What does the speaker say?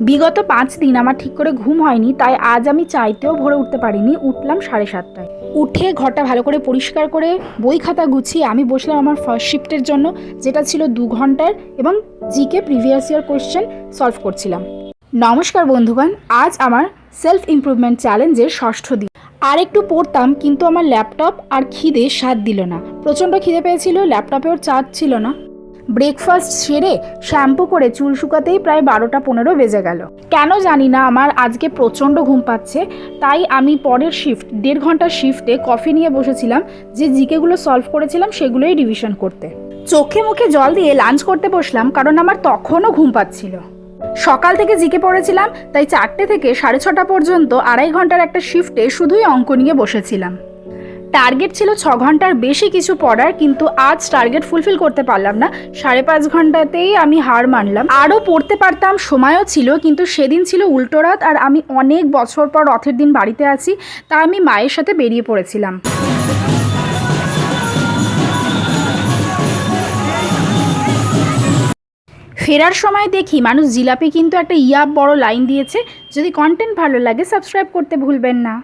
বিগত 5 দিন আমার ঠিক করে ঘুম হয়নি, তাই আজ আমি চাইতেও ভোরে উঠতে পারিনি। উঠলাম 7:30টায়। উঠে ঘরটা ভালো করে পরিষ্কার করে বই খাতা গুছিয়ে আমি বসলাম আমার ফার্স্ট শিফটের জন্য, যেটা ছিল 2 ঘন্টার, এবং GK previous year question solve করছিলাম। নমস্কার বন্ধুগণ, আজ আমার সেলফ ইমপ্রুভমেন্ট চ্যালেঞ্জের 6ষ্ঠ দিন। আর একটু পড়তাম, কিন্তু আমার ল্যাপটপ আর খিদে সাথ দিল না। প্রচণ্ড খিদে পেয়েছিল, ল্যাপটপেও চার্জ ছিল না। ব্রেকফাস্ট সেরে শ্যাম্পু করে চুল শুকাতেই প্রায় 12টা 15 বেজে গেল। কেন জানি না আমার আজকে প্রচণ্ড ঘুম পাচ্ছে, তাই আমি পরের শিফট 1.5 ঘন্টার শিফটে কফি নিয়ে বসেছিলাম, যে জিকেগুলো সলভ করেছিলাম সেগুলোই রিভিশন করতে। চোখে মুখে জল দিয়ে লাঞ্চ করতে বসলাম, কারণ আমার তখনও ঘুম পাচ্ছিল। সকাল থেকে জিকে পড়েছিলাম, তাই 4টে থেকে 6:30 পর্যন্ত 2.5 ঘন্টার একটা শিফটে শুধুই অঙ্ক নিয়ে বসেছিলাম। টার্গেট ছিল 6 ঘন্টার বেশি কিছু পড়ার, কিন্তু আজ টার্গেট ফুলফিল করতে পারলাম না। 5.5 ঘন্টাতেই আমি হার মানলাম। আরও পড়তে পারতাম, সময়ও ছিল, কিন্তু সেদিন ছিল উল্টো রাত, আর আমি অনেক বছর পর রথের দিন বাড়িতে আছি, তাই আমি মায়ের সাথে বেরিয়ে পড়েছিলাম। ফেরার সময় দেখি মানুষ জিলাপি কিন্তু একটা বড় লাইন দিয়েছে। যদি কন্টেন্ট ভালো লাগে সাবস্ক্রাইব করতে ভুলবেন না।